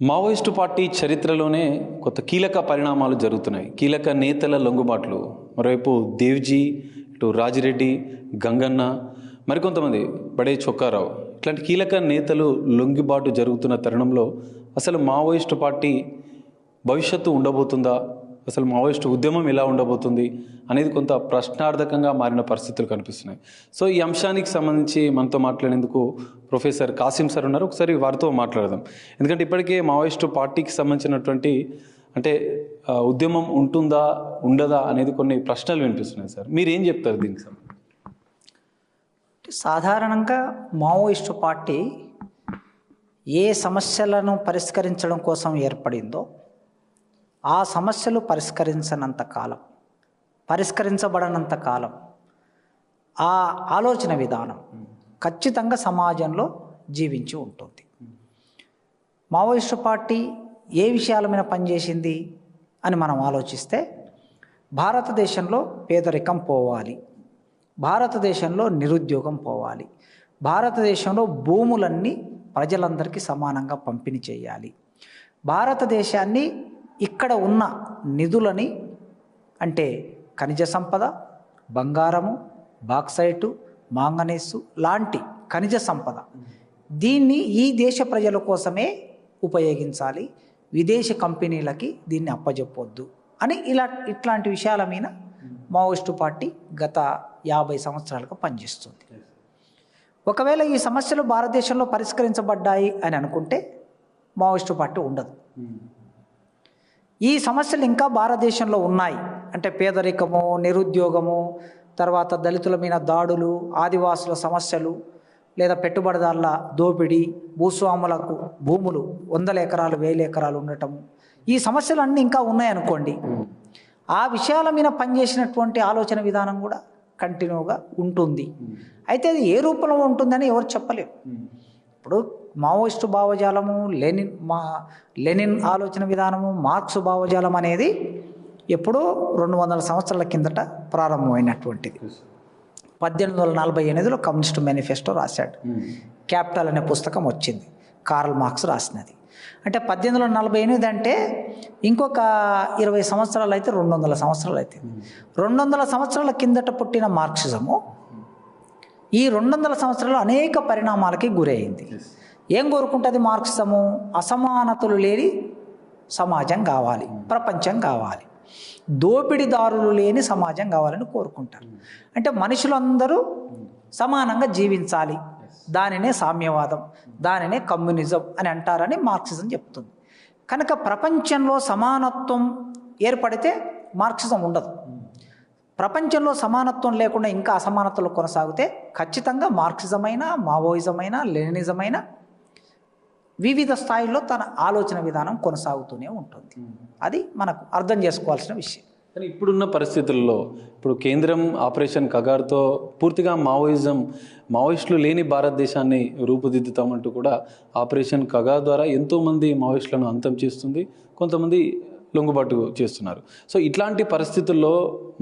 Maoist party చరిత్రలోనే కొత్త కీలక పరిణామాలు జరుగుతున్నాయి. కీలక నేతల లొంగుబాట్లు, మరోవైపు దేవ్జీ, ఇటు రాజిరెడ్డి, గంగన్న, మరికొంతమంది బడే చొక్కారావు, ఇట్లాంటి కీలక నేతలు లొంగుబాటు జరుగుతున్న తరుణంలో అసలు మావోయిస్టు పార్టీ భవిష్యత్తు ఉండబోతుందా, అసలు మావోయిస్టు ఉద్యమం ఎలా ఉండబోతుంది అనేది కొంత ప్రశ్నార్థకంగా మారిన పరిస్థితులు కనిపిస్తున్నాయి. సో ఈ అంశానికి సంబంధించి మనతో మాట్లాడేందుకు ప్రొఫెసర్ కాసిం సార్ ఉన్నారు. ఒకసారి వారితో మాట్లాడదాం. ఎందుకంటే ఇప్పటికే మావోయిస్టు పార్టీకి సంబంధించినటువంటి ఉద్యమం ఉంటుందా ఉండదా అనేది కొన్ని ప్రశ్నలు వినిపిస్తున్నాయి. సార్ మీరు ఏం చెప్తారు దీనికి సంబంధించి? సాధారణంగా మావోయిస్టు పార్టీ ఏ సమస్యలను పరిష్కరించడం కోసం ఏర్పడిందో ఆ సమస్యలు పరిష్కరించబడనంత కాలం ఆ ఆలోచన విధానం ఖచ్చితంగా సమాజంలో జీవించి ఉంటుంది. మావోయిస్టు పార్టీ ఏ విషయాల మీద పనిచేసింది అని మనం ఆలోచిస్తే, భారతదేశంలో పేదరికం పోవాలి, భారతదేశంలో నిరుద్యోగం పోవాలి, భారతదేశంలో భూములన్నీ ప్రజలందరికీ సమానంగా పంపిణీ చేయాలి, భారతదేశాన్ని ఇక్కడ ఉన్న నిధులని అంటే ఖనిజ సంపద, బంగారము, బాక్సైటు, మాంగనీసు లాంటి ఖనిజ సంపద దీన్ని ఈ దేశ ప్రజల కోసమే ఉపయోగించాలి, విదేశీ కంపెనీలకి దీన్ని అప్పజెప్పొద్దు అని ఇట్లాంటి విషయాల మీద మావోయిస్టు పార్టీ గత 50 సంవత్సరాలుగా పనిచేస్తుంది. ఒకవేళ ఈ సమస్యలు భారతదేశంలో పరిష్కరించబడ్డాయి అని అనుకుంటే మావోయిస్టు పార్టీ ఉండదు. ఈ సమస్యలు ఇంకా భారతదేశంలో ఉన్నాయి అంటే పేదరికము, నిరుద్యోగము, తర్వాత దళితుల మీద దాడులు, ఆదివాసుల సమస్యలు, లేదా పెట్టుబడిదారుల దోపిడీ, భూస్వాములకు భూములు 100 ఎకరాలు 1000 ఎకరాలు ఉండటము, ఈ సమస్యలు అన్నీ ఇంకా ఉన్నాయనుకోండి, ఆ విషయాల మీద పనిచేసినటువంటి ఆలోచన విధానం కూడా కంటిన్యూగా ఉంటుంది. అయితే అది ఏ రూపంలో ఉంటుందని ఎవరు చెప్పలేరు. ఇప్పుడు మావోయిస్టు భావజాలము, లెనిన్ ఆలోచన విధానము, మార్క్స్ భావజాలం అనేది ఎప్పుడో 200 సంవత్సరాల కిందట ప్రారంభమైనటువంటిది. 1848లో కమ్యూనిస్ట్ మేనిఫెస్టో రాశాడు. క్యాపిటల్ అనే పుస్తకం వచ్చింది, కార్ల్ మార్క్స్ రాసినది. అంటే 1848 అంటే ఇంకొక 20 సంవత్సరాలు అయితే 200 సంవత్సరాలు అయితే, 200 సంవత్సరాల కిందట పుట్టిన మార్క్సిజము ఈ 200 సంవత్సరాలు అనేక పరిణామాలకి గురైంది. ఏం కోరుకుంటుంది మార్క్సిజము? అసమానతలు లేని సమాజం కావాలి, ప్రపంచం కావాలి, దోపిడీదారులు లేని సమాజం కావాలని కోరుకుంటారు. అంటే మనుషులందరూ సమానంగా జీవించాలి, దానినే సామ్యవాదం, దానినే కమ్యూనిజం అని అంటారని మార్క్సిజం చెప్తుంది. కనుక ప్రపంచంలో సమానత్వం ఏర్పడితే మార్క్సిజం ఉండదు. ప్రపంచంలో సమానత్వం లేకుండా ఇంకా అసమానతలు కొనసాగితే ఖచ్చితంగా మార్క్సిజమైనా, మావోయిజమైనా, లెనినిజమైనా వివిధ స్థాయిల్లో తన ఆలోచన విధానం కొనసాగుతూనే ఉంటుంది. అది మనకు అర్థం చేసుకోవాల్సిన విషయం. కానీ ఇప్పుడున్న పరిస్థితుల్లో ఇప్పుడు కేంద్రం ఆపరేషన్ కగార్తో పూర్తిగా మావోయిస్టులు లేని భారతదేశాన్ని రూపుదిద్దుతామంటూ కూడా ఆపరేషన్ కగార్ ద్వారా ఎంతోమంది మావోయిస్టులను అంతం చేస్తుంది, కొంతమంది లొంగుబాటు చేస్తున్నారు. సో ఇట్లాంటి పరిస్థితుల్లో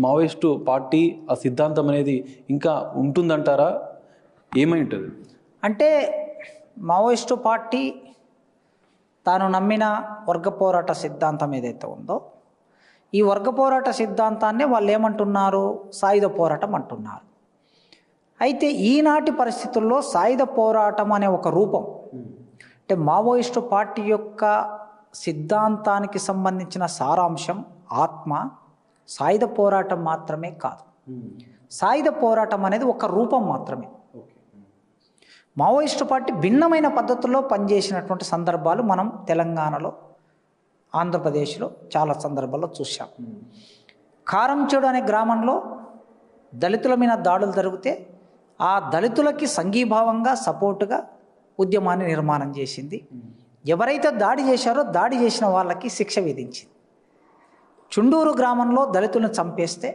మావోయిస్టు పార్టీ ఆ సిద్ధాంతం అనేది ఇంకా ఉంటుందంటారా? ఏమై ఉంటుంది? అంటే మావోయిస్టు పార్టీ తాను నమ్మిన వర్గ పోరాట సిద్ధాంతం ఏదైతే ఉందో, ఈ వర్గ పోరాట సిద్ధాంతాన్ని వాళ్ళు ఏమంటున్నారు? సాయుధ పోరాటం అంటున్నారు. అయితే ఈనాటి పరిస్థితుల్లో సాయుధ పోరాటం అనే ఒక రూపం, అంటే మావోయిస్టు పార్టీ యొక్క సిద్ధాంతానికి సంబంధించిన సారాంశం, ఆత్మ సాయుధ పోరాటం మాత్రమే కాదు. సాయుధ పోరాటం అనేది ఒక రూపం మాత్రమే. మావోయిస్టు పార్టీ భిన్నమైన పద్ధతుల్లో పనిచేసినటువంటి సందర్భాలు మనం తెలంగాణలో, ఆంధ్రప్రదేశ్లో చాలా సందర్భాల్లో చూసాం. కారంచేడు అనే గ్రామంలో దళితుల మీద దాడులు జరిగితే ఆ దళితులకి సంఘీభావంగా సపోర్టుగా ఉద్యమాన్ని నిర్మాణం చేసింది. ఎవరైతే దాడి చేశారో దాడి చేసిన వాళ్ళకి శిక్ష విధించింది. చుండూరు గ్రామంలో దళితులను చంపేస్తే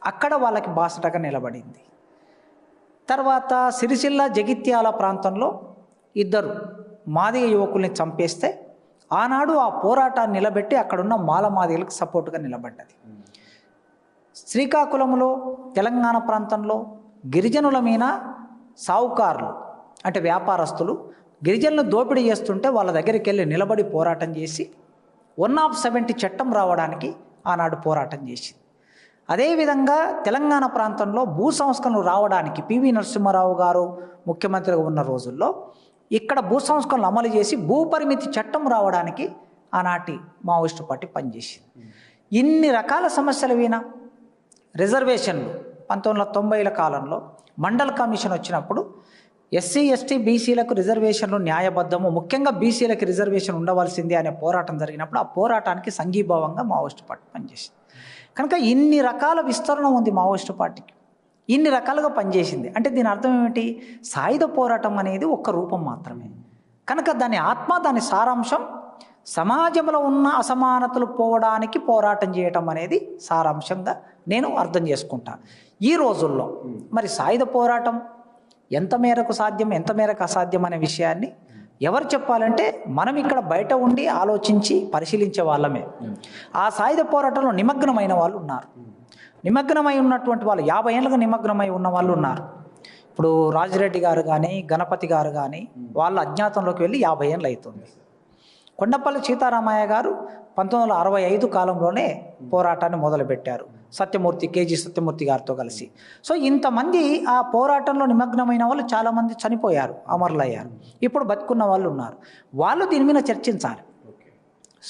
అక్కడ వాళ్ళకి బాసటగా నిలబడింది. తర్వాత సిరిసిల్ల, జగిత్యాల ప్రాంతంలో 2 మాదిగ యువకుల్ని చంపేస్తే ఆనాడు ఆ పోరాటాన్ని నిలబెట్టి అక్కడున్న మాదిగలకు సపోర్టుగా నిలబడ్డది. శ్రీకాకుళంలో, తెలంగాణ ప్రాంతంలో గిరిజనుల మీద సావుకారులు అంటే వ్యాపారస్తులు గిరిజనులను దోపిడీ చేస్తుంటే వాళ్ళ దగ్గరికి వెళ్ళి నిలబడి పోరాటం చేసి 170 చట్టం రావడానికి ఆనాడు పోరాటం చేసింది. అదేవిధంగా తెలంగాణ ప్రాంతంలో భూ సంస్కరణలు రావడానికి పివి నరసింహారావు గారు ముఖ్యమంత్రిగా ఉన్న రోజుల్లో ఇక్కడ భూ సంస్కరణలు అమలు చేసి భూపరిమితి చట్టం రావడానికి ఆనాటి మావోయిస్టు పార్టీ పనిచేసింది. ఇన్ని రకాల సమస్యలు వినా రిజర్వేషన్లు 1990ల కాలంలో మండల్ కమిషన్ వచ్చినప్పుడు ఎస్సీ ఎస్టీ బీసీలకు రిజర్వేషన్లు న్యాయబద్ధము, ముఖ్యంగా బీసీలకు రిజర్వేషన్ ఉండవలసిందే అనే పోరాటం జరిగినప్పుడు ఆ పోరాటానికి సంఘీభావంగా మావోయిస్టు పార్టీ పనిచేసింది. కనుక ఇన్ని రకాల విస్తరణ ఉంది మావోయిస్టు పార్టీకి, ఇన్ని రకాలుగా పనిచేసింది. అంటే దీని అర్థం ఏమిటి? సాయుధ పోరాటం అనేది ఒక రూపం మాత్రమే. కనుక దాని ఆత్మ, దాని సారాంశం సమాజంలో ఉన్న అసమానతలు పోవడానికి పోరాటం చేయటం అనేది సారాంశంగా నేను అర్థం చేసుకుంటాను. ఈ రోజుల్లో మరి సాయుధ పోరాటం ఎంత మేరకు సాధ్యం, ఎంత మేరకు అసాధ్యం అనే విషయాన్ని ఎవరు చెప్పాలంటే మనం ఇక్కడ బయట ఉండి ఆలోచించి పరిశీలించే వాళ్ళమే. ఆ సాయుధ పోరాటంలో నిమగ్నమైన వాళ్ళు ఉన్నారు. నిమగ్నమై ఉన్నటువంటి వాళ్ళు 50 ఏళ్ళుగా నిమగ్నమై ఉన్న వాళ్ళు ఉన్నారు. ఇప్పుడు రాజిరెడ్డి గారు కానీ గణపతి గారు కానీ వాళ్ళ అజ్ఞాతంలోకి వెళ్ళి 50 ఏళ్ళు అవుతుంది. కొండపల్లి సీతారామయ్య గారు 1965 కాలంలోనే పోరాటాన్ని మొదలుపెట్టారు, సత్యమూర్తి, కేజీ సత్యమూర్తి గారితో కలిసి. సో ఇంతమంది ఆ పోరాటంలో నిమగ్నమైన వాళ్ళు చాలామంది చనిపోయారు, అమరులయ్యారు. ఇప్పుడు బతుకున్న వాళ్ళు ఉన్నారు. వాళ్ళు దీని మీద చర్చించాలి.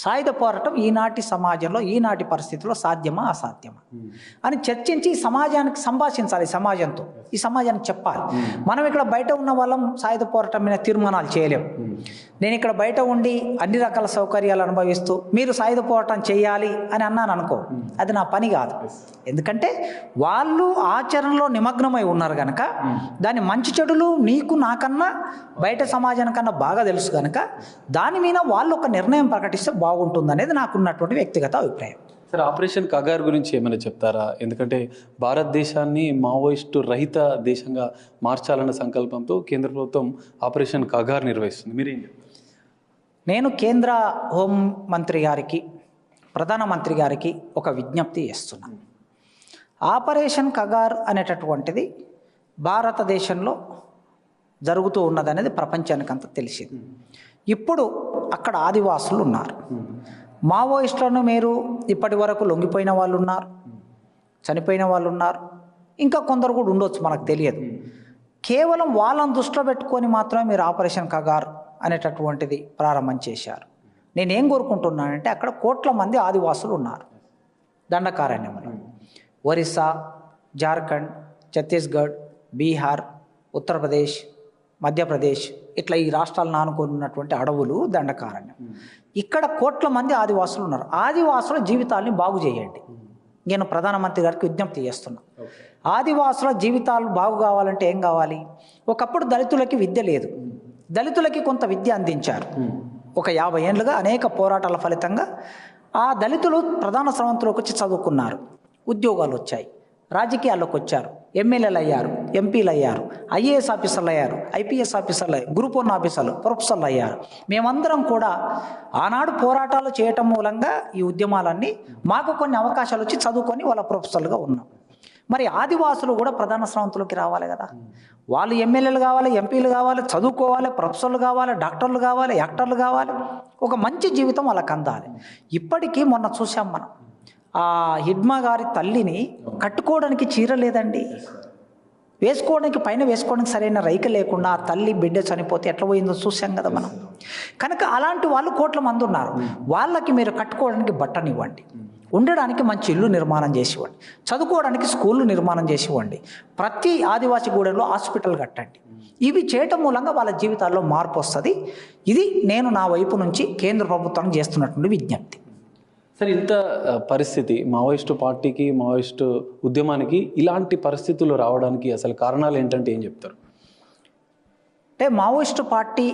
సాయుధ పోరాటం ఈనాటి సమాజంలో, ఈనాటి పరిస్థితిలో సాధ్యమా అసాధ్యమా అని చర్చించి సమాజానికి సంభాషించాలి. సమాజంతో, ఈ సమాజానికి చెప్పాలి. మనం ఇక్కడ బయట ఉన్న వాళ్ళం సాయుధ పోరాటం మీద తీర్మానాలు చేయలేము. నేను ఇక్కడ బయట ఉండి అన్ని రకాల సౌకర్యాలు అనుభవిస్తూ మీరు సాయుధ పోరాటం చేయాలి అని అన్నాను అనుకో, అది నా పని కాదు. ఎందుకంటే వాళ్ళు ఆచరణలో నిమగ్నమై ఉన్నారు కనుక దాని మంచి చెడులు నీకు నాకన్నా బయట సమాజానికన్నా బాగా తెలుసు కనుక దాని మీద వాళ్ళు ఒక నిర్ణయం ప్రకటిస్తే బాగుంటుంది అనేది నాకున్నటువంటి వ్యక్తిగత అభిప్రాయం. సార్, ఆపరేషన్ కగార్ గురించి ఏమైనా చెప్తారా? ఎందుకంటే భారతదేశాన్ని మావోయిస్టు రహిత దేశంగా మార్చాలన్న సంకల్పంతో కేంద్ర ప్రభుత్వం ఆపరేషన్ కగార్ నిర్వహిస్తుంది. మీరేం చెప్తారు? నేను కేంద్ర హోం మంత్రి గారికి, ప్రధానమంత్రి గారికి ఒక విజ్ఞప్తి చేస్తున్నాను. ఆపరేషన్ కగార్ అనేటటువంటిది భారతదేశంలో జరుగుతూ ఉన్నదనేది ప్రపంచానికంతా తెలిసింది. ఇప్పుడు అక్కడ ఆదివాసులు ఉన్నారు. మావోయిస్టులను మీరు ఇప్పటి వరకు లొంగిపోయిన వాళ్ళు ఉన్నారు, చనిపోయిన వాళ్ళు ఉన్నారు, ఇంకా కొందరు కూడా ఉండొచ్చు, మనకు తెలియదు. కేవలం వాళ్ళని దృష్టిలో పెట్టుకొని మాత్రమే మీరు ఆపరేషన్ కగార్ అనేటటువంటిది ప్రారంభం చేశారు. నేనేం కోరుకుంటున్నానంటే అక్కడ కోట్ల మంది ఆదివాసులు ఉన్నారు దండకారణ్యంలో. ఒరిస్సా, జార్ఖండ్, ఛత్తీస్గఢ్, బీహార్, ఉత్తరప్రదేశ్, మధ్యప్రదేశ్ ఇట్లా ఈ రాష్ట్రాలను ఆనుకొని ఉన్నటువంటి అడవులు దండకారణ్యం. ఇక్కడ కోట్ల మంది ఆదివాసులు ఉన్నారు. ఆదివాసుల జీవితాలని బాగు చేయండి. నేను ప్రధానమంత్రి గారికి విజ్ఞప్తి చేస్తున్నా. ఆదివాసుల జీవితాలు బాగు కావాలంటే ఏం కావాలి? ఒకప్పుడు దళితులకి విద్య లేదు, దళితులకి కొంత విద్య అందించారు. ఒక 50 ఏళ్ళుగా అనేక పోరాటాల ఫలితంగా ఆ దళితులు ప్రధాన స్రవంతిలోకి వచ్చి చదువుకున్నారు, ఉద్యోగాలు వచ్చాయి, రాజకీయాల్లోకి వచ్చారు, ఎమ్మెల్యేలు అయ్యారు, ఎంపీలు అయ్యారు, ఐఏఎస్ ఆఫీసర్లు అయ్యారు, ఐపీఎస్ ఆఫీసర్లు అయ్యారు, గ్రూప్ 1 ఆఫీసర్లు, ప్రొఫెసర్లు అయ్యారు. మేమందరం కూడా ఆనాడు పోరాటాలు చేయటం మూలంగా ఈ ఉద్యమాలన్నీ మాకు కొన్ని అవకాశాలు వచ్చి చదువుకొని వాళ్ళ ప్రొఫెసర్లుగా ఉన్నాం. మరి ఆదివాసులు కూడా ప్రధాన స్రవంతిలోకి రావాలి కదా. వాళ్ళు ఎమ్మెల్యేలు కావాలి, ఎంపీలు కావాలి, చదువుకోవాలి, ప్రొఫెసర్లు కావాలి, డాక్టర్లు కావాలి, యాక్టర్లు కావాలి, ఒక మంచి జీవితం వాళ్ళకి అందాలి. ఇప్పటికీ మొన్న చూసాం మనం, ఆ హిడ్మా గారి తల్లిని కట్టుకోవడానికి చీర లేదండి, వేసుకోవడానికి పైన వేసుకోవడానికి సరైన రైక లేకుండా ఆ తల్లి బిడ్డ చనిపోతే ఎట్లా పోయిందో చూసాం కదా మనం. కనుక అలాంటి వాళ్ళు కోట్ల మంది ఉన్నారు. వాళ్ళకి మీరు కట్టుకోవడానికి బట్టనివ్వండి, ఉండడానికి మంచి ఇల్లు నిర్మాణం చేసివ్వండి, చదువుకోవడానికి స్కూళ్ళు నిర్మాణం చేసివ్వండి, ప్రతి ఆదివాసీ గూడెంలో హాస్పిటల్ కట్టండి. ఇవి చేయటం మూలంగా వాళ్ళ జీవితాల్లో మార్పు వస్తుంది. ఇది నేను నా వైపు నుంచి కేంద్ర ప్రభుత్వానికి చేస్తున్నటువంటి విజ్ఞప్తి. సార్, ఇంత పరిస్థితి మావోయిస్టు పార్టీకి, మావోయిస్టు ఉద్యమానికి ఇలాంటి పరిస్థితులు రావడానికి అసలు కారణాలు ఏంటంటే ఏం చెప్తారు? అంటే మావోయిస్టు పార్టీ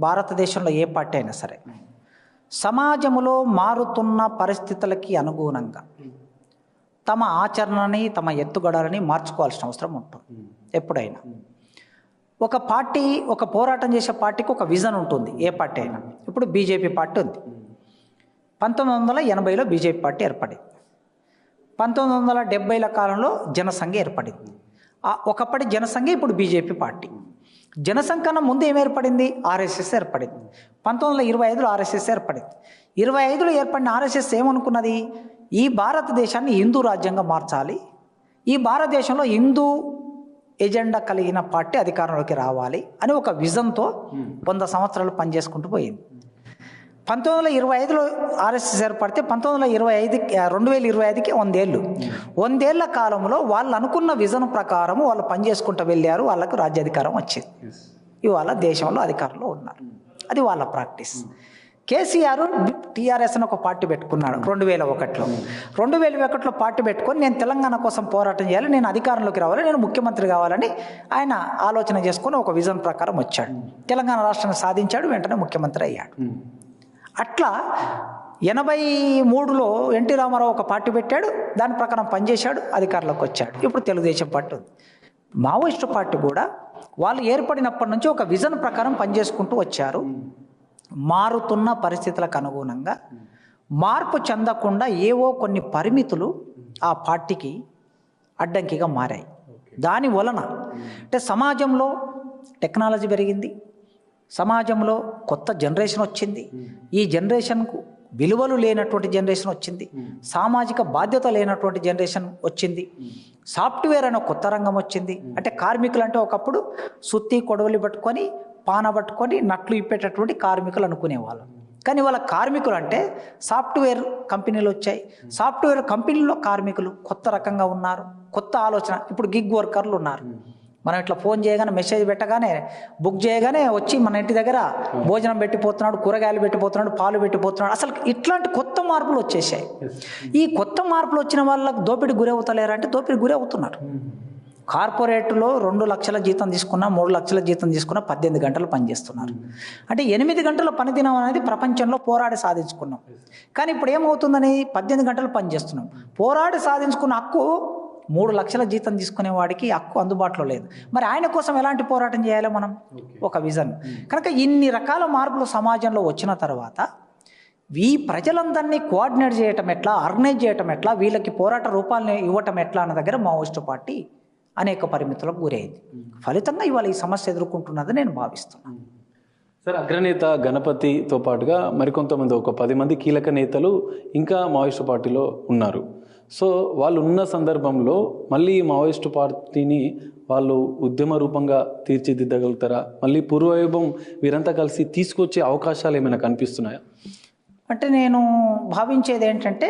భారతదేశంలో ఏ పార్టీ అయినా సరే సమాజంలో మారుతున్న పరిస్థితులకి అనుగుణంగా తమ ఆచరణని, తమ ఎత్తుగడలని మార్చుకోవాల్సిన అవసరం ఉంటుంది. ఎప్పుడైనా ఒక పార్టీ, ఒక పోరాటం చేసే పార్టీకి ఒక విజన్ ఉంటుంది, ఏ పార్టీ అయినా. ఇప్పుడు బీజేపీ పార్టీ ఉంది. 1980లో బీజేపీ పార్టీ ఏర్పడింది. 1970ల కాలంలో జనసంఘ ఏర్పడింది. ఒకప్పటి జనసంఘ ఇప్పుడు బీజేపీ పార్టీ. జనసంఖ్యన ముందు ఏం ఏర్పడింది? ఆర్ఎస్ఎస్ ఏర్పడింది. 1925లో ఆర్ఎస్ఎస్ ఏర్పడింది. 25లో ఏర్పడిన ఆర్ఎస్ఎస్ ఏమనుకున్నది? ఈ భారతదేశాన్ని హిందూ రాజ్యంగా మార్చాలి, ఈ భారతదేశంలో హిందూ ఎజెండా కలిగిన పార్టీ అధికారంలోకి రావాలి అని ఒక విజన్తో 100 సంవత్సరాలు పనిచేసుకుంటూ పోయింది. 1925లో ఆర్ఎస్ఎస్ ఏర్పడితే 2025కి 100 ఏళ్ళు. 100 ఏళ్ల కాలంలో వాళ్ళు అనుకున్న విజన్ ప్రకారం వాళ్ళు పనిచేసుకుంటూ వెళ్ళారు. వాళ్ళకు రాజ్యాధికారం వచ్చింది. ఇవాళ దేశంలో అధికారంలో ఉన్నారు. అది వాళ్ళ ప్రాక్టీస్. కేసీఆర్ టీఆర్ఎస్ అని ఒక పార్టీ పెట్టుకున్నాడు 2001లో. 2001లో పార్టీ పెట్టుకొని నేను తెలంగాణ కోసం పోరాటం చేయాలి, నేను అధికారంలోకి రావాలి, నేను ముఖ్యమంత్రి కావాలని ఆయన ఆలోచన చేసుకొని ఒక విజన్ ప్రకారం వచ్చాడు. తెలంగాణ రాష్ట్రాన్ని సాధించాడు, వెంటనే ముఖ్యమంత్రి అయ్యాడు. అట్లా 83లో ఎన్టీ రామారావు ఒక పార్టీ పెట్టాడు, దాని ప్రకారం పనిచేశాడు, అధికారంలోకి వచ్చాడు. ఇప్పుడు తెలుగుదేశం పార్టీ ఉంది. మావోయిస్టు పార్టీ కూడా వాళ్ళు ఏర్పడినప్పటి నుంచి ఒక విజన్ ప్రకారం పనిచేసుకుంటూ వచ్చారు. మారుతున్న పరిస్థితులకు అనుగుణంగా మార్పు చెందకుండా ఏవో కొన్ని పరిమితులు ఆ పార్టీకి అడ్డంకిగా మారాయి. దాని వలన అంటే సమాజంలో టెక్నాలజీ పెరిగింది, సమాజంలో కొత్త జనరేషన్ వచ్చింది, ఈ జనరేషన్కు విలువలు లేనటువంటి జనరేషన్ వచ్చింది, సామాజిక బాధ్యత లేనటువంటి జనరేషన్ వచ్చింది, సాఫ్ట్వేర్ అనే కొత్త రంగం వచ్చింది. అంటే కార్మికులు అంటే ఒకప్పుడు సుత్తి కొడవలి పట్టుకొని పాన పట్టుకొని నట్లు ఇప్పేటటువంటి కార్మికులు అనుకునేవాళ్ళు. కానీ వాళ్ళ కార్మికులు అంటే సాఫ్ట్వేర్ కంపెనీలు వచ్చాయి. సాఫ్ట్వేర్ కంపెనీలో కార్మికులు కొత్త రకంగా ఉన్నారు, కొత్త ఆలోచన. ఇప్పుడు గిగ్ వర్కర్లు ఉన్నారు. మనం ఇట్లా ఫోన్ చేయగానే మెసేజ్ పెట్టగానే బుక్ చేయగానే వచ్చి మన ఇంటి దగ్గర భోజనం పెట్టిపోతున్నాడు, కూరగాయలు పెట్టిపోతున్నాడు, పాలు పెట్టిపోతున్నాడు. అసలు ఇట్లాంటి కొత్త మార్పులు వచ్చేసాయి. ఈ కొత్త మార్పులు వచ్చిన వాళ్ళకు దోపిడీ గురవుతలేరంటే దోపిడీ గురి అవుతున్నారు. కార్పొరేట్లో 2 లక్షల జీతం తీసుకున్నా, 3 లక్షల జీతం తీసుకున్నా 18 గంటలు పనిచేస్తున్నారు. అంటే 8 గంటల పనిదినం అనేది ప్రపంచంలో పోరాడి సాధించుకున్నాం. కానీ ఇప్పుడు ఏమవుతుందని 18 గంటలు పనిచేస్తున్నాం. పోరాడి సాధించుకున్న హక్కు 3 లక్షల జీతం తీసుకునే వాడికి హక్కు అందుబాటులో లేదు. మరి ఆయన కోసం ఎలాంటి పోరాటం చేయాలి మనం? ఒక విజన్. కనుక ఇన్ని రకాల మార్పులు సమాజంలో వచ్చిన తర్వాత ఈ ప్రజలందరినీ కోఆర్డినేట్ చేయటం ఎట్లా, ఆర్గనైజ్ చేయటం ఎట్లా, వీళ్ళకి పోరాట రూపాలని ఇవ్వటం ఎట్లా అన్న దగ్గర మావోయిస్టు పార్టీ అనేక పరిమితులకు గురైంది. ఫలితంగా ఇవాళ ఈ సమస్య ఎదుర్కొంటున్నదని నేను భావిస్తున్నాను. సార్, అగ్రనేత గణపతితో పాటుగా మరికొంతమంది ఒక 10 మంది కీలక నేతలు ఇంకా మావోయిస్టు పార్టీలో ఉన్నారు. సో వాళ్ళు ఉన్న సందర్భంలో మళ్ళీ ఈ మావోయిస్టు పార్టీని వాళ్ళు ఉద్యమ రూపంగా తీర్చిదిద్దగలుగుతారా? మళ్ళీ పూర్వవైభవం వీరంతా కలిసి తీసుకొచ్చే అవకాశాలు ఏమైనా కనిపిస్తున్నాయా? అంటే నేను భావించేది ఏంటంటే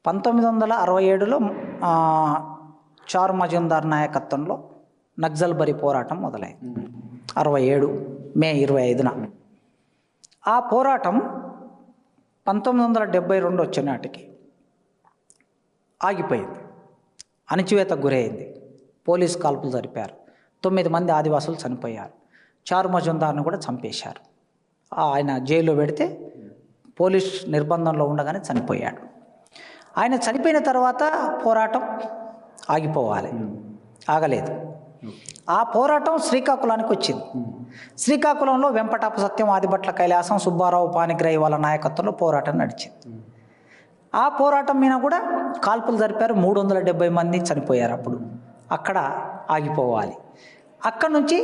1967లో చార్ మజుందార్ నాయకత్వంలో నక్సల్బరీ పోరాటం మొదలైంది. 67 మే 25న. ఆ పోరాటం 1972 వచ్చే నాటికి ఆగిపోయింది, అణచివేతకు గురైంది. పోలీస్ కాల్పులు జరిపారు, 9 మంది ఆదివాసులు చనిపోయారు. చార్ మజుందార్ను కూడా చంపేశారు. ఆయన జైల్లో పెడితే పోలీస్ నిర్బంధంలో ఉండగానే చనిపోయాడు. ఆయన చనిపోయిన తర్వాత పోరాటం ఆగిపోవాలి, ఆగలేదు. ఆ పోరాటం శ్రీకాకుళానికి వచ్చింది. శ్రీకాకుళంలో వెంపటాపు సత్యం, ఆదిభట్ల కైలాసం, సుబ్బారావు పానిగ్రాహి వాళ్ళ నాయకత్వంలో పోరాటం నడిచింది. ఆ పోరాటం మీద కూడా కాల్పులు జరిపారు, 370 మంది చనిపోయారు. అప్పుడు అక్కడ ఆగిపోవాలి. అక్కడ నుంచి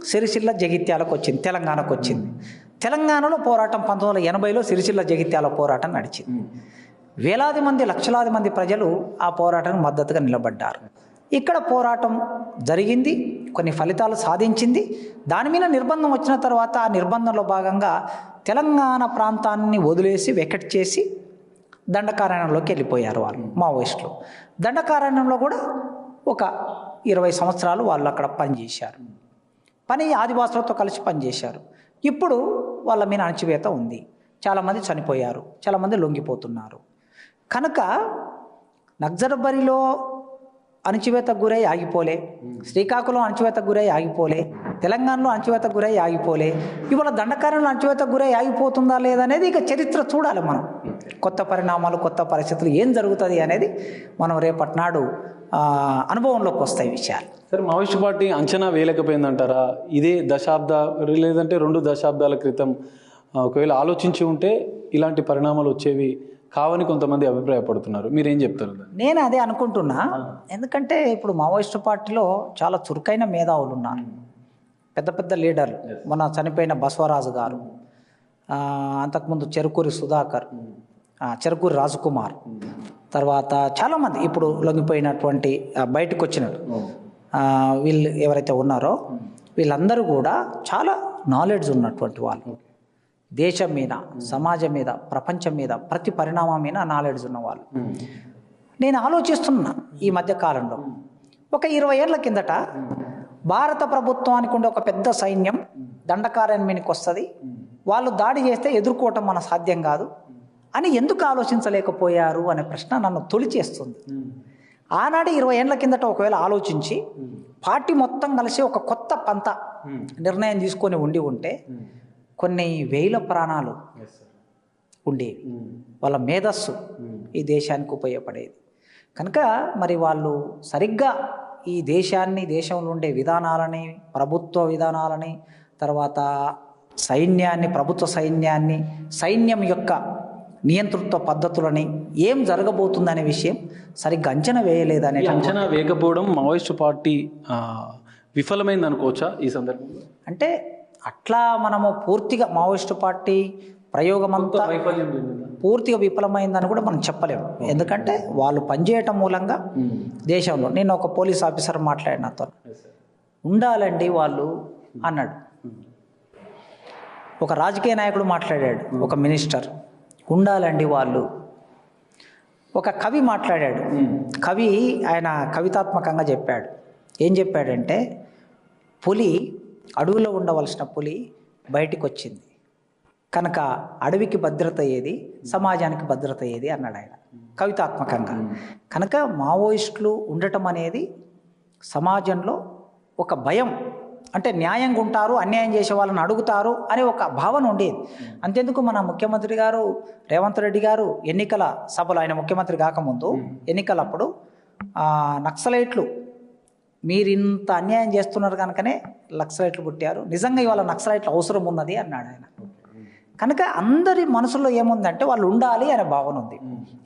సిరిసిల్ల జగిత్యాలకు వచ్చింది, తెలంగాణకు వచ్చింది. తెలంగాణలో పోరాటం 1980లో సిరిసిల్ల జగిత్యాల పోరాటం నడిచింది. వేలాది మంది, లక్షలాది మంది ప్రజలు ఆ పోరాటానికి మద్దతుగా నిలబడ్డారు. ఇక్కడ పోరాటం జరిగింది, కొన్ని ఫలితాలు సాధించింది. దాని మీద నిర్బంధం వచ్చిన తర్వాత ఆ నిర్బంధంలో భాగంగా తెలంగాణ ప్రాంతాన్ని వదిలేసి వెకెట్ చేసి దండకారణ్యంలోకి వెళ్ళిపోయారు వాళ్ళు మావోయిస్టులు. దండకారణ్యంలో కూడా ఒక 20 సంవత్సరాలు వాళ్ళు అక్కడ పనిచేశారు. ఆదివాసులతో కలిసి పనిచేశారు. ఇప్పుడు వాళ్ళ మీద అణచివేత ఉంది, చాలామంది చనిపోయారు, చాలామంది లొంగిపోతున్నారు. కనుక నక్సల్బరీలో అణచివేతకు గురై ఆగిపోలే, శ్రీకాకుళం అణచివేతకు గురై ఆగిపోలే, తెలంగాణలో అణచివేతకు గురై ఆగిపోలే, ఇవాళ దండకారణ్యంలో అణచివేతకు గురై ఆగిపోతుందా లేదనేది ఇక చరిత్ర చూడాలి మనం. కొత్త పరిణామాలు, కొత్త పరిస్థితులు ఏం జరుగుతుంది అనేది మనం రేపటి నాడు అనుభవంలోకి వస్తాయి విషయాలు. సరే, మావోయిస్టు పార్టీ అంచనా వేయలేకపోయిందంటారా? ఇదే లేదంటే 2 దశాబ్దాల క్రితం ఒకవేళ ఆలోచించి ఉంటే ఇలాంటి పరిణామాలు వచ్చేవి కావని కొంతమంది అభిప్రాయపడుతున్నారు. మీరేం చెప్తారు? నేను అదే అనుకుంటున్నా. ఎందుకంటే ఇప్పుడు మావోయిస్టు పార్టీలో చాలా చురుకైన మేధావులు ఉన్నారు. పెద్ద పెద్ద లీడర్లు, మొన్న చనిపోయిన బసవరాజు గారు, అంతకుముందు చెరుకూరి సుధాకర్, చెరుకూరి రాజకుమార్, తర్వాత చాలామంది ఇప్పుడు లొంగిపోయినటువంటి బయటకు వచ్చినట్టు వీళ్ళు ఎవరైతే ఉన్నారో వీళ్ళందరూ కూడా చాలా నాలెడ్జ్ ఉన్నటువంటి వాళ్ళు. దేశం మీద, సమాజం మీద, ప్రపంచం మీద, ప్రతి పరిణామం మీద నాలెడ్జ్ ఉన్నవాళ్ళు. నేను ఆలోచిస్తున్నా ఈ మధ్య కాలంలో, ఒక 20 ఏళ్ల కిందట భారత ప్రభుత్వానికి ఉండే ఒక పెద్ద సైన్యం దండకారణ్యం మీదకి వస్తుంది, వాళ్ళు దాడి చేస్తే ఎదుర్కోవటం మన సాధ్యం కాదు అని ఎందుకు ఆలోచించలేకపోయారు అనే ప్రశ్న నన్ను తొలిచేస్తుంది. ఆనాడు 20 ఏళ్ల కిందట ఒకవేళ ఆలోచించి పార్టీ మొత్తం కలిసి ఒక కొత్త పంత నిర్ణయం తీసుకొని ఉంటే కొన్ని వేల ప్రాణాలు ఉండేవి, వాళ్ళ మేధస్సు ఈ దేశానికి ఉపయోగపడేది. కనుక మరి వాళ్ళు సరిగ్గా ఈ దేశాన్ని, దేశంలో ఉండే విధానాలని, ప్రభుత్వ విధానాలని, తర్వాత సైన్యాన్ని, ప్రభుత్వ సైన్యాన్ని, సైన్యం యొక్క నియంతృత్వ పద్ధతులని, ఏం జరగబోతుందనే విషయం సరిగ్గా అంచనా వేయలేదనే. అంచనా వేయకపోవడం మావోయిస్టు పార్టీ విఫలమైంది అనుకోవచ్చా ఈ సందర్భంలో? అంటే అట్లా మనము పూర్తిగా మావోయిస్టు పార్టీ ప్రయోగం అంతా పూర్తిగా విఫలమైందని కూడా మనం చెప్పలేము. ఎందుకంటే వాళ్ళు పనిచేయటం మూలంగా దేశంలో, నేను ఒక పోలీస్ ఆఫీసర్ మాట్లాడిన నాతో, ఉండాలండి వాళ్ళు అన్నాడు. ఒక రాజకీయ నాయకుడు మాట్లాడాడు, ఒక మినిస్టర్, ఉండాలండి వాళ్ళు. ఒక కవి మాట్లాడాడు, కవి ఆయన కవితాత్మకంగా చెప్పాడు. ఏం చెప్పాడంటే, పులి, అడవిలో ఉండవలసిన పులి బయటికి వచ్చింది కనుక అడవికి భద్రత ఏది, సమాజానికి భద్రత ఏది అన్నాడు ఆయన కవితాత్మకంగా. కనుక మావోయిస్టులు ఉండటం అనేది సమాజంలో ఒక భయం, అంటే న్యాయంగా ఉంటారు, అన్యాయం చేసే వాళ్ళని అడుగుతారు అనే ఒక భావన ఉండేది. అంతెందుకు మన ముఖ్యమంత్రి గారు రేవంత్ రెడ్డి గారు ఎన్నికల సభలో, ఆయన ముఖ్యమంత్రి కాకముందు ఎన్నికలప్పుడు నక్సలైట్లు మీరు ఇంత అన్యాయం చేస్తున్నారు కనుకనే నక్సలైట్లు పుట్టారు, నిజంగా ఇవాళ నక్సలైట్లు అవసరం ఉన్నది అన్నాడు ఆయన. కనుక అందరి మనసులో ఏముందంటే వాళ్ళు ఉండాలి అనే భావన ఉంది.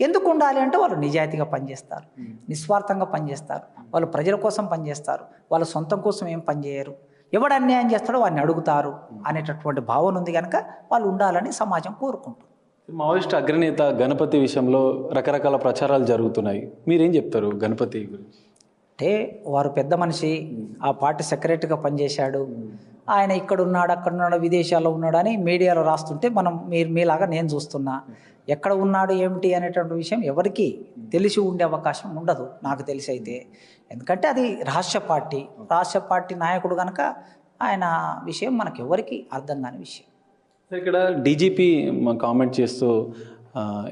ఎందుకు ఉండాలి అంటే వాళ్ళు నిజాయితీగా పనిచేస్తారు, నిస్వార్థంగా పనిచేస్తారు, వాళ్ళు ప్రజల కోసం పనిచేస్తారు, వాళ్ళ సొంతం కోసం ఏం పనిచేయరు, ఎవడు అన్యాయం చేస్తాడో వాడిని అడుగుతారు అనేటటువంటి భావన ఉంది. కనుక వాళ్ళు ఉండాలని సమాజం కోరుకుంటుంది. మావోయిస్ట్ అగ్రనేత గణపతి విషయంలో రకరకాల ప్రచారాలు జరుగుతున్నాయి, మీరేం చెప్తారు గణపతి గురించి? అంటే వారు పెద్ద మనిషి, ఆ పార్టీ సెక్రటరీగా పనిచేశాడు, ఆయన ఇక్కడున్నాడు, అక్కడున్నాడు, విదేశాల్లో ఉన్నాడు అని మీడియాలో రాస్తుంటే మనం మీలాగా నేను చూస్తున్నా. ఎక్కడ ఉన్నాడు ఏమిటి అనేటువంటి విషయం ఎవరికి తెలిసి ఉండే అవకాశం ఉండదు నాకు తెలిసి అయితే. ఎందుకంటే అది రహస్య పార్టీ నాయకుడు కనుక ఆయన విషయం మనకు ఎవరికి అర్థం కాని విషయం. ఇక్కడ డీజీపీ కామెంట్ చేస్తూ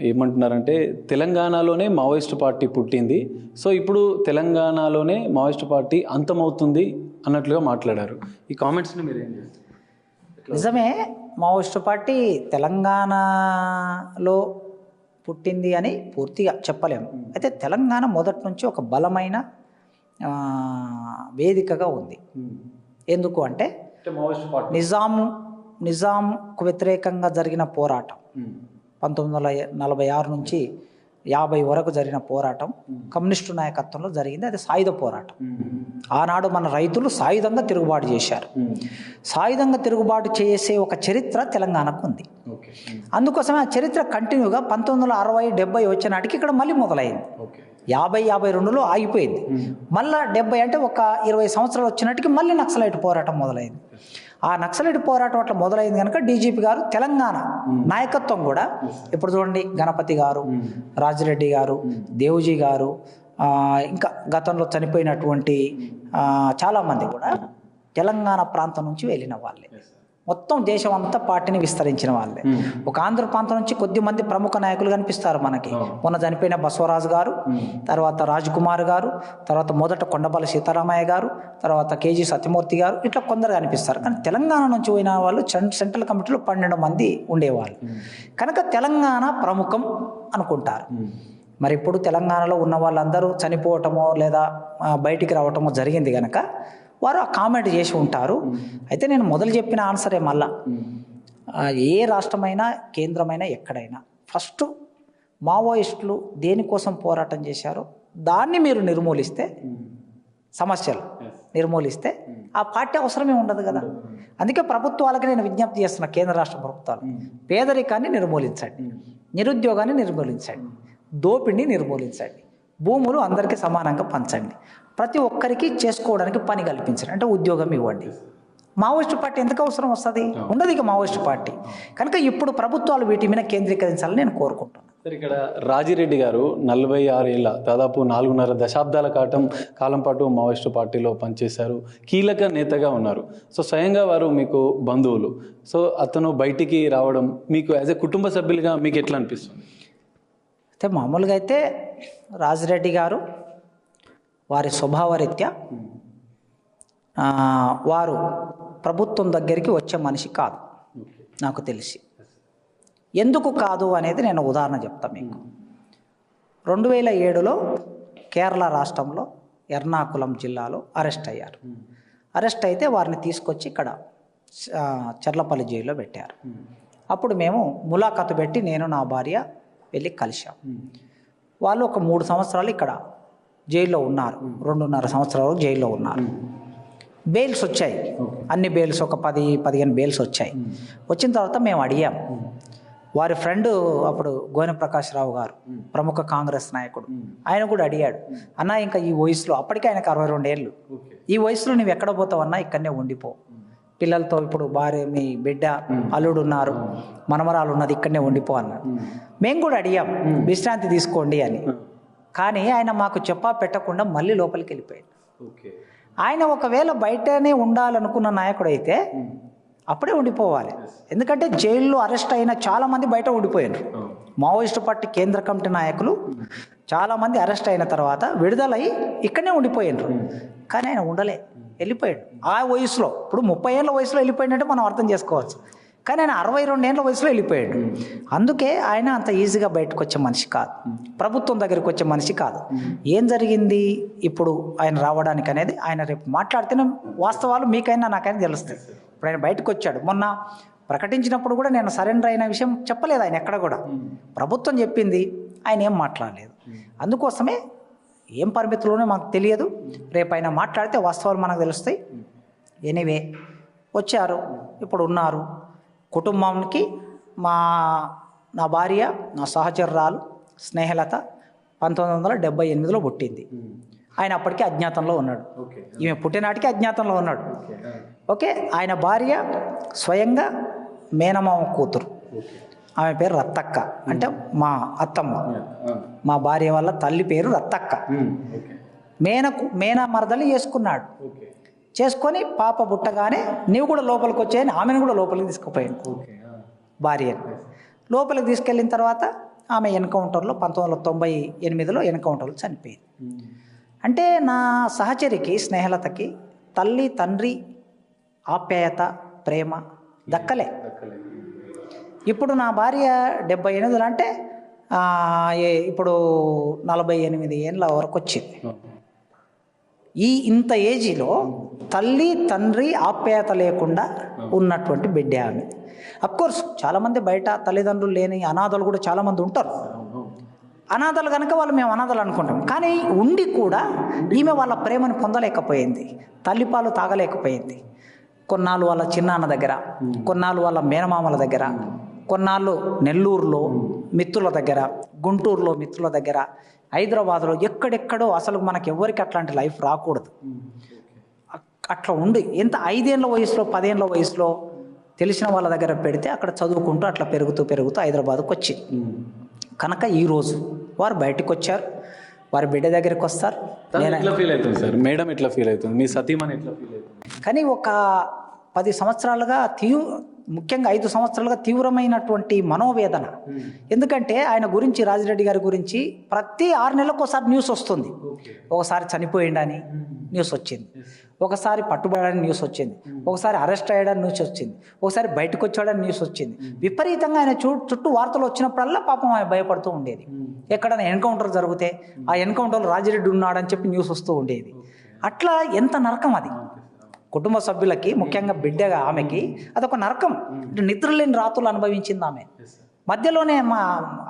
ఏమంటున్నారంటే, తెలంగాణలోనే మావోయిస్టు పార్టీ పుట్టింది, సో ఇప్పుడు తెలంగాణలోనే మావోయిస్టు పార్టీ అంతమవుతుంది అన్నట్లుగా మాట్లాడారు. ఈ కామెంట్స్ని మీరు ఏం చేస్తారు? నిజమే, మావోయిస్టు పార్టీ తెలంగాణలో పుట్టింది అని పూర్తిగా చెప్పలేము. అయితే తెలంగాణ మొదటి నుంచి ఒక బలమైన వేదికగా ఉంది. ఎందుకు అంటే నిజాంకు వ్యతిరేకంగా జరిగిన పోరాటం 1946 నుంచి 50 వరకు జరిగిన పోరాటం కమ్యూనిస్టు నాయకత్వంలో జరిగింది. అది సాయుధ పోరాటం. ఆనాడు మన రైతులు సాయుధంగా తిరుగుబాటు చేశారు. సాయుధంగా తిరుగుబాటు చేసే ఒక చరిత్ర తెలంగాణకు ఉంది. అందుకోసమే ఆ చరిత్ర కంటిన్యూగా 1960, 70 వచ్చే నాటికి ఇక్కడ మళ్ళీ మొదలైంది. 50, 52లో ఆగిపోయింది. మళ్ళీ 70 అంటే ఒక 20 సంవత్సరాలు వచ్చినట్టుకి మళ్ళీ నక్సలైట్ పోరాటం మొదలైంది. ఆ నక్సలైట్ పోరాటం అట్లా మొదలైంది కనుక డీజీపీ గారు తెలంగాణ నాయకత్వం కూడా, ఇప్పుడు చూడండి గణపతి గారు, రాజిరెడ్డి గారు, దేవుజీ గారు, ఇంకా గతంలో చనిపోయినటువంటి చాలామంది కూడా తెలంగాణ ప్రాంతం నుంచి వెళ్ళిన వాళ్ళే. మొత్తం దేశం అంతా పార్టీని విస్తరించిన వాళ్ళే. ఒక ఆంధ్ర ప్రాంతం నుంచి కొద్దిమంది ప్రముఖ నాయకులు కనిపిస్తారు మనకి. మొన్న చనిపోయిన బసవరాజు గారు, తర్వాత రాజ్కుమార్ గారు, తర్వాత మొదట కొండపల్లి సీతారామయ్య గారు, తర్వాత కేజీ సత్యమూర్తి గారు, ఇట్లా కొందరు కనిపిస్తారు. కానీ తెలంగాణ నుంచి పోయిన వాళ్ళు సెంట్రల్ కమిటీలో 12 మంది ఉండేవాళ్ళు. కనుక తెలంగాణ ప్రముఖం అనుకుంటారు. మరి ఇప్పుడు తెలంగాణలో ఉన్న వాళ్ళందరూ చనిపోవటమో లేదా బయటికి రావటమో జరిగింది కనుక వారు ఆ కామెంట్ చేసి ఉంటారు. అయితే నేను మొదలు చెప్పిన ఆన్సరే మళ్ళా, ఏ రాష్ట్రమైనా కేంద్రమైనా ఎక్కడైనా ఫస్ట్ మావోయిస్టులు దేనికోసం పోరాటం చేశారో దాన్ని మీరు నిర్మూలిస్తే సమస్యలు నిర్మూలిస్తే ఆ పార్టీ అవసరమే ఉండదు కదా. అందుకే ప్రభుత్వాలకి నేను విజ్ఞప్తి చేస్తున్నా, కేంద్ర రాష్ట్ర ప్రభుత్వాలు, పేదరికాన్ని నిర్మూలించండి, నిరుద్యోగాన్ని నిర్మూలించండి, దోపిడిని నిర్మూలించండి, భూములు అందరికీ సమానంగా పంచండి, ప్రతి ఒక్కరికి చేసుకోవడానికి పని కల్పించండి, అంటే ఉద్యోగం ఇవ్వండి. మావోయిస్టు పార్టీ ఎందుకు అవసరం వస్తుంది? ఉండదు ఇక మావోయిస్టు పార్టీ. కనుక ఇప్పుడు ప్రభుత్వాలు వీటి మీద కేంద్రీకరించాలని నేను కోరుకుంటున్నాను. సార్, ఇక్కడ రాజిరెడ్డి గారు 46 ఏళ్ళ, దాదాపు 4.5 దశాబ్దాల కాలం పాటు మావోయిస్టు పార్టీలో పనిచేశారు, కీలక నేతగా ఉన్నారు. సో స్వయంగా వారు మీకు బంధువులు. సో అతను బయటికి రావడం మీకు యాజ్ ఎ కుటుంబ సభ్యులుగా మీకు ఎట్లా అనిపిస్తుంది? అయితే మామూలుగా అయితే రాజిరెడ్డి గారు వారి స్వభావరీత్యా వారు ప్రభుత్వం దగ్గరికి వచ్చే మనిషి కాదు నాకు తెలిసి. ఎందుకు కాదు అనేది నేను ఉదాహరణ చెప్తాను మీకు. 2007లో కేరళ రాష్ట్రంలో ఎర్నాకుళం జిల్లాలో అరెస్ట్ అయ్యారు. అరెస్ట్ అయితే వారిని తీసుకొచ్చి ఇక్కడ చర్లపల్లి జైల్లో పెట్టారు. అప్పుడు మేము ములాఖాతు పెట్టి నేను నా భార్య వెళ్ళి కలిశాం. వాళ్ళు ఒక 3 సంవత్సరాలు ఇక్కడ జైల్లో ఉన్నారు, 2.5 సంవత్సరాలు జైల్లో ఉన్నారు. బెయిల్స్ వచ్చాయి, అన్ని బెయిల్స్ ఒక 10-15 బెయిల్స్ వచ్చాయి. వచ్చిన తర్వాత మేము అడిగాం, వారి ఫ్రెండ్ అప్పుడు గోనె ప్రకాష్ రావు గారు ప్రముఖ కాంగ్రెస్ నాయకుడు, ఆయన కూడా అడిగాడు, అన్నా ఇంకా ఈ వయసులో, అప్పటికే ఆయనకు 62 ఏళ్ళు, ఈ వయసులో నువ్వు ఎక్కడ పోతావన్నా ఇక్కడనే ఉండిపో, పిల్లలతో, ఇప్పుడు భార్య, మీ బిడ్డ, అల్లుడు ఉన్నారు, మనమరాలు ఉన్నది, ఇక్కడనే ఉండిపో అన్నాడు. మేము కూడా అడిగాం విశ్రాంతి తీసుకోండి అని, కానీ ఆయన మాకు చెప్పా పెట్టకుండా మళ్ళీ లోపలికి వెళ్ళిపోయాడు. ఆయన ఒకవేళ బయటనే ఉండాలనుకున్న నాయకుడు అయితే అప్పుడే ఉండిపోవాలి. ఎందుకంటే జైల్లో అరెస్ట్ అయిన చాలామంది బయట ఉండిపోయారు. మావోయిస్టు పార్టీ కేంద్ర కమిటీ నాయకులు చాలామంది అరెస్ట్ అయిన తర్వాత విడుదలై ఇక్కడనే ఉండిపోయారు. కానీ ఆయన ఉండలే, వెళ్ళిపోయాడు. ఆ వయసులో, ఇప్పుడు 30 ఏళ్ళ వయసులో వెళ్ళిపోయినట్టు మనం అర్థం చేసుకోవచ్చు. కానీ ఆయన 62 ఏళ్ళ వయసులో వెళ్ళిపోయాడు. అందుకే ఆయన అంత ఈజీగా బయటకు వచ్చే మనిషి కాదు, ప్రభుత్వం దగ్గరికి వచ్చే మనిషి కాదు. ఏం జరిగింది ఇప్పుడు ఆయన రావడానికి అనేది ఆయన రేపు మాట్లాడితేనే వాస్తవాలు మీకైనా నాకైనా తెలుస్తాయి. ఇప్పుడు ఆయన బయటకు వచ్చాడు, మొన్న ప్రకటించినప్పుడు కూడా నేను సరెండర్ అయిన విషయం చెప్పలేదు ఆయన ఎక్కడ కూడా. ప్రభుత్వం చెప్పింది, ఆయన ఏం మాట్లాడలేదు. అందుకోసమే ఏం పరిమితుల్లోనే మాకు తెలియదు, రేపు ఆయన మాట్లాడితే వాస్తవాలు మనకు తెలుస్తాయి. ఎనీవే వచ్చారు, ఇప్పుడు ఉన్నారు. కుటుంబానికి నా భార్య, నా సహచరురాలు స్నేహలత 1978లో పుట్టింది. ఆయన అప్పటికే అజ్ఞాతంలో ఉన్నాడు, ఈమె పుట్టినాటికి అజ్ఞాతంలో ఉన్నాడు. ఓకే, ఆయన భార్య స్వయంగా మేనమామ కూతురు, ఆమె పేరు రత్తక్క, అంటే మా అత్తమ్మ. మా భార్య వాళ్ళ తల్లి పేరు రత్తక్క. మేన మరదలు చేసుకున్నాడు. చేసుకొని పాప పుట్టగానే నీవు కూడా లోపలికి వచ్చాయని ఆమెను కూడా లోపలికి తీసుకుపోయాను. భార్యను లోపలికి తీసుకెళ్ళిన తర్వాత ఆమె ఎన్కౌంటర్లో 1998లో ఎన్కౌంటర్లో చనిపోయింది. అంటే నా సహచరికి స్నేహలతకి తల్లి తండ్రి ఆప్యాయత ప్రేమ దక్కలే. ఇప్పుడు నా భార్య 78 అంటే ఇప్పుడు 48 ఏళ్ళ వరకు వచ్చింది. ఇంత ఏజీలో తల్లి తండ్రి ఆప్యాయత లేకుండా ఉన్నటువంటి బిడ్డ ఆమె. అఫ్కోర్స్ చాలామంది బయట తల్లిదండ్రులు లేని అనాథలు కూడా చాలామంది ఉంటారు. అనాథలు కనుక వాళ్ళు మేము అనాథలు అనుకుంటాం, కానీ ఉండి కూడా ఈమె వాళ్ళ ప్రేమను పొందలేకపోయింది, తల్లిపాలు తాగలేకపోయింది. కొన్నాళ్ళు వాళ్ళ చిన్నాన్న దగ్గర, కొన్నాళ్ళు వాళ్ళ మేనమామల దగ్గర, కొన్నాళ్ళు నెల్లూరులో మిత్రుల దగ్గర, గుంటూరులో మిత్రుల దగ్గర, హైదరాబాద్లో ఎక్కడెక్కడో. అసలు మనకు ఎవరికి అట్లాంటి లైఫ్ రాకూడదు. అట్లా ఉండి ఎంత 5 ఏళ్ళ వయసులో 10 ఏళ్ళ వయసులో తెలిసిన వాళ్ళ దగ్గర పెడితే అక్కడ చదువుకుంటూ అట్లా పెరుగుతూ హైదరాబాద్కి వచ్చి, కనుక ఈరోజు వారు బయటకు వచ్చారు, వారి బిడ్డ దగ్గరికి వస్తారు. మేడం ఎట్లా ఫీల్ అవుతుంది, మీ సతీమణి ఎట్లా ఫీల్ అవుతుంది? కానీ ఒక 10 సంవత్సరాలుగా ముఖ్యంగా 5 సంవత్సరాలుగా తీవ్రమైనటువంటి మనోవేదన. ఎందుకంటే ఆయన గురించి, రాజిరెడ్డి గారి గురించి ప్రతి 6 నెలలకు ఒకసారి న్యూస్ వస్తుంది. ఒకసారి చనిపోయిండని న్యూస్ వచ్చింది, ఒకసారి పట్టుబడని న్యూస్ వచ్చింది, ఒకసారి అరెస్ట్ అయ్యాడని న్యూస్ వచ్చింది, ఒకసారి బయటకు వచ్చాడని న్యూస్ వచ్చింది. విపరీతంగా ఆయన చుట్టూ వార్తలు వచ్చినప్పుడల్లా పాపం ఆయన భయపడుతూ ఉండేది. ఎక్కడైనా ఎన్కౌంటర్ జరిగితే ఆ ఎన్కౌంటర్లో రాజిరెడ్డి ఉన్నాడని చెప్పి న్యూస్ వస్తూ ఉండేది. అట్లా ఎంత నరకం అది కుటుంబ సభ్యులకి, ముఖ్యంగా బిడ్డగా ఆమెకి అదొక నరకం. అంటే నిద్రలేని రాత్రులు అనుభవించింది ఆమె. మధ్యలోనే మా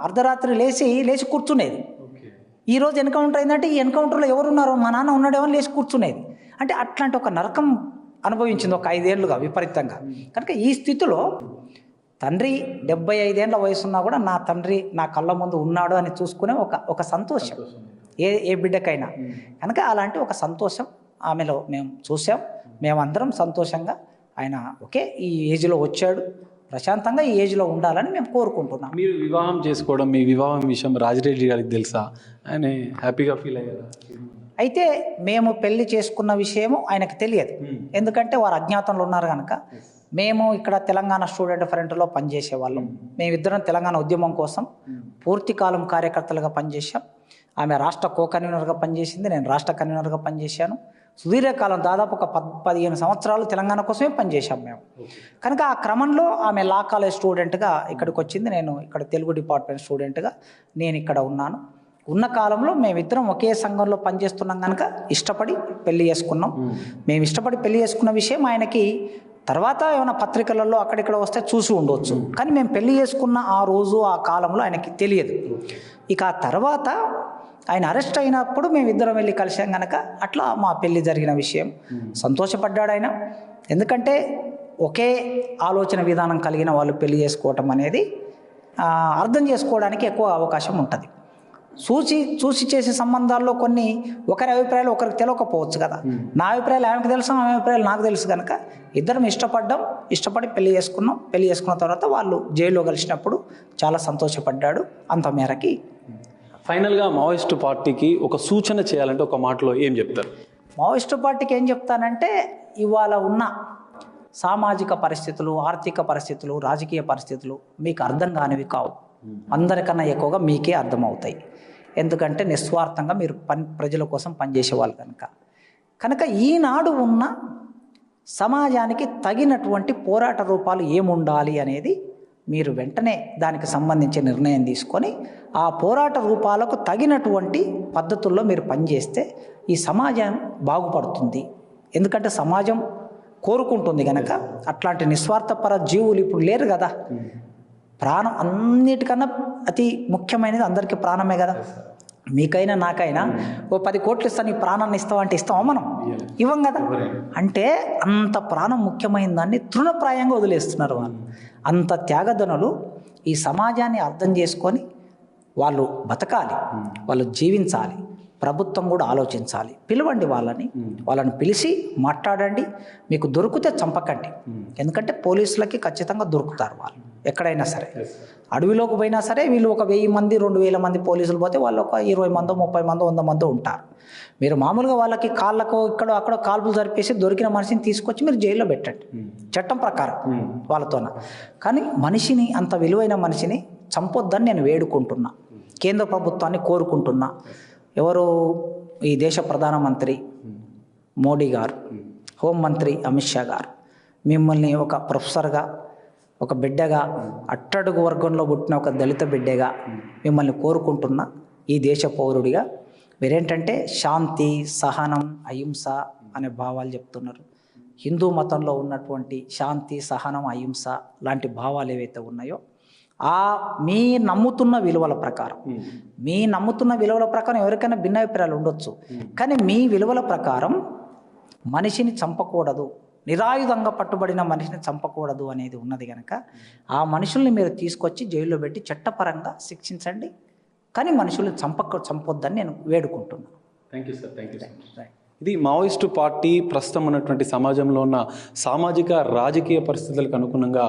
అర్ధరాత్రి లేచి కూర్చునేది. ఈరోజు ఎన్కౌంటర్ అయిందంటే ఈ ఎన్కౌంటర్లో ఎవరున్నారో, మా నాన్న ఉన్నాడేమో లేచి కూర్చునేది. అంటే అట్లాంటి ఒక నరకం అనుభవించింది ఒక 5 ఏళ్ళుగా విపరీతంగా. కనుక ఈ స్థితిలో తండ్రి 75 ఏళ్ళ వయసున్నా కూడా నా తండ్రి నా కళ్ళ ముందు ఉన్నాడు అని చూసుకునే ఒక సంతోషం ఏ బిడ్డకైనా. కనుక అలాంటి ఒక సంతోషం ఆమెలో మేము చూసాం. మేమందరం సంతోషంగా ఆయన ఓకే ఈ ఏజ్లో వచ్చాడు, ప్రశాంతంగా ఈ ఏజ్లో ఉండాలని మేము కోరుకుంటున్నాం. మీరు వివాహం చేసుకోవడం, మీ వివాహం విషయం రాజిరెడ్డి గారికి తెలుసా? ఆయన హ్యాపీగా ఫీల్ అయ్యారా? అయితే మేము పెళ్లి చేసుకున్న విషయము ఆయనకు తెలియదు, ఎందుకంటే వారు అజ్ఞాతంలో ఉన్నారు కనుక. మేము ఇక్కడ తెలంగాణ స్టూడెంట్ ఫ్రంట్లో పనిచేసేవాళ్ళం. మేమిద్దరం తెలంగాణ ఉద్యమం కోసం పూర్తి కాలం కార్యకర్తలుగా పనిచేసాం. ఆమె రాష్ట్ర కో కన్వీనర్గా పనిచేసింది, నేను రాష్ట్ర కన్వీనర్గా పనిచేశాను. సుదీర్ఘకాలం దాదాపు ఒక 15 సంవత్సరాలు తెలంగాణ కోసమే పనిచేశాం మేము. కనుక ఆ క్రమంలో ఆమె లా కాలేజ్ స్టూడెంట్గా ఇక్కడికి వచ్చింది, నేను ఇక్కడ తెలుగు డిపార్ట్మెంట్ స్టూడెంట్గా నేను ఇక్కడ ఉన్నాను. ఉన్న కాలంలో మేమిద్దరం ఒకే సంఘంలో పనిచేస్తున్నాం కనుక ఇష్టపడి పెళ్లి చేసుకున్నాం. మేము ఇష్టపడి పెళ్లి చేసుకున్న విషయం ఆయనకి తర్వాత ఏమైనా పత్రికలలో అక్కడిక్కడ వస్తే చూసి ఉండవచ్చు, కానీ మేము పెళ్లి చేసుకున్న ఆ రోజు ఆ కాలంలో ఆయనకి తెలియదు. ఇక ఆ తర్వాత ఆయన అరెస్ట్ అయినప్పుడు మేమిద్దరం వెళ్ళి కలిసాం కనుక అట్లా మా పెళ్లి జరిగిన విషయం సంతోషపడ్డాడు ఆయన. ఎందుకంటే ఒకే ఆలోచన విధానం కలిగిన వాళ్ళు పెళ్లి చేసుకోవటం అనేది అర్థం చేసుకోవడానికి ఎక్కువ అవకాశం ఉంటుంది. చూసి చేసే సంబంధాల్లో కొన్ని ఒకరి అభిప్రాయాలు ఒకరికి తెలియకపోవచ్చు కదా. నా అభిప్రాయాలు ఆమెకు తెలుసు, ఆమె అభిప్రాయాలు నాకు తెలుసు కనుక ఇద్దరం ఇష్టపడి పెళ్లి చేసుకున్నాం. పెళ్లి చేసుకున్న తర్వాత వాళ్ళు జైల్లో కలిసినప్పుడు చాలా సంతోషపడ్డాడు. అంత మేరకి ఫైనల్గా మావోయిస్టు పార్టీకి ఒక సూచన చేయాలంటే ఒక మాటలో ఏం చెప్తారు? మావోయిస్టు పార్టీకి ఏం చెప్తానంటే, ఇవాళ ఉన్న సామాజిక పరిస్థితులు, ఆర్థిక పరిస్థితులు, రాజకీయ పరిస్థితులు మీకు అర్థం కానివి కావు. అందరికన్నా ఎక్కువగా మీకే అర్థమవుతాయి. ఎందుకంటే నిస్వార్థంగా మీరు ప్రజల కోసం పనిచేసే వాళ్ళు కనుక ఈనాడు ఉన్న సమాజానికి తగినటువంటి పోరాట రూపాలు ఏముండాలి అనేది మీరు వెంటనే దానికి సంబంధించి నిర్ణయం తీసుకొని ఆ పోరాట రూపాలకు తగినటువంటి పద్ధతుల్లో మీరు పనిచేస్తే ఈ సమాజం బాగుపడుతుంది. ఎందుకంటే సమాజం కోరుకుంటుంది కనుక. అట్లాంటి నిస్వార్థపర జీవులు ఇప్పుడు లేరు కదా. ప్రాణం అన్నిటికన్నా అతి ముఖ్యమైనది అందరికీ ప్రాణమే కదా. మీకైనా నాకైనా ఓ 10 కోట్లు ఇస్తా, నీ ప్రాణాన్ని ఇస్తావంటే ఇస్తామా? మనం ఇవ్వం కదా. అంటే అంత ప్రాణం ముఖ్యమైన దాన్ని తృణప్రాయంగా వదిలేస్తున్నారు వాళ్ళు. అంత త్యాగధనులు ఈ సమాజాన్ని అర్థం చేసుకొని వాళ్ళు బతకాలి, వాళ్ళు జీవించాలి. ప్రభుత్వం కూడా ఆలోచించాలి. పిలవండి వాళ్ళని పిలిచి మాట్లాడండి. మీకు దొరికితే చంపకండి, ఎందుకంటే పోలీసులకి ఖచ్చితంగా దొరుకుతారు వాళ్ళు ఎక్కడైనా సరే. అడవిలోకి పోయినా సరే వీళ్ళు ఒక 1000 మంది 2000 మంది పోలీసులు పోతే వాళ్ళు ఒక 20 మందో 30 మందో 100 మందో ఉంటారు. మీరు మామూలుగా వాళ్ళకి కాళ్ళకో ఇక్కడో అక్కడో కాల్పులు జరిపేసి దొరికిన మనిషిని తీసుకొచ్చి మీరు జైల్లో పెట్టండి చట్టం ప్రకారం వాళ్ళతోన. కానీ మనిషిని, అంత విలువైన మనిషిని చంపొద్దని నేను వేడుకుంటున్నా, కేంద్ర ప్రభుత్వాన్ని కోరుకుంటున్నా. ఎవరు ఈ దేశ ప్రధానమంత్రి మోడీ గారు, హోంమంత్రి అమిత్ షా గారు మిమ్మల్ని ఒక ప్రొఫెసర్గా, ఒక బిడ్డగా, అట్టడుగు వర్గంలో పుట్టిన ఒక దళిత బిడ్డగా మిమ్మల్ని కోరుకుంటున్నా. ఈ దేశ పౌరుడిగా మీరేంటంటే శాంతి, సహనం, అహింస అనే భావాలు చెప్తున్నారు. హిందూ మతంలో ఉన్నటువంటి శాంతి, సహనం, అహింస లాంటి భావాలు ఏవైతే ఉన్నాయో మీ నమ్ముతున్న విలువల ప్రకారం ఎవరికైనా భిన్నాభిప్రాయాలు ఉండొచ్చు, కానీ మీ విలువల ప్రకారం మనిషిని చంపకూడదు, నిరాయుధంగా పట్టుబడిన మనిషిని చంపకూడదు అనేది ఉన్నది కనుక ఆ మనుషుల్ని మీరు తీసుకొచ్చి జైల్లో పెట్టి చట్టపరంగా శిక్షించండి. కానీ మనుషుల్ని చంపొద్దని నేను వేడుకుంటున్నాను. Thank you sir. Thank you sir. ఇది మావోయిస్టు పార్టీ ప్రస్తుతం ఉన్నటువంటి సమాజంలో ఉన్న సామాజిక రాజకీయ పరిస్థితులకు అనుగుణంగా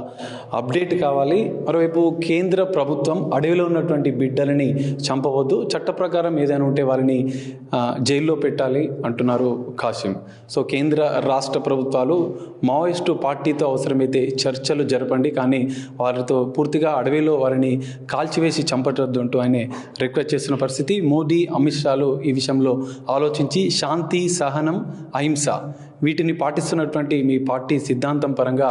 అప్డేట్ కావాలి. మరోవైపు కేంద్ర ప్రభుత్వం అడవిలో ఉన్నటువంటి బిడ్డలని చంపవద్దు, చట్ట ప్రకారం ఏదైనా ఉంటే వారిని జైల్లో పెట్టాలి అంటున్నారు కాసిం. సో కేంద్ర రాష్ట్ర ప్రభుత్వాలు మావోయిస్టు పార్టీతో అవసరమైతే చర్చలు జరపండి, కానీ వారితో పూర్తిగా అడవిలో వారిని కాల్చివేసి చంపటద్దు అంటూ ఆయన రిక్వెస్ట్ చేస్తున్న పరిస్థితి. మోదీ, అమిత్ షాలు ఈ విషయంలో ఆలోచించి శాంతి, సహనం, అహింస వీటిని పాటిస్తున్నటువంటి మీ పార్టీ సిద్ధాంతం పరంగా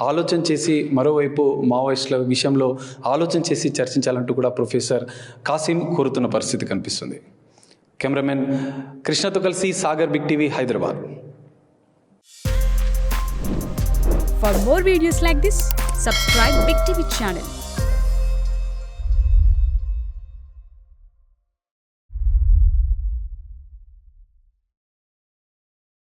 ఆలోచన చేసి మరోవైపు మావోయిస్టుల విషయంలో ఆలోచన చేసి చర్చించాలంటూ కూడా ప్రొఫెసర్ కాసిం కోరుతున్న పరిస్థితి కనిపిస్తుంది. కెమెరామెన్ కృష్ణతో కలిసి Sagar, big TV, Hyderabad. For more videos like this, subscribe Big TV channel.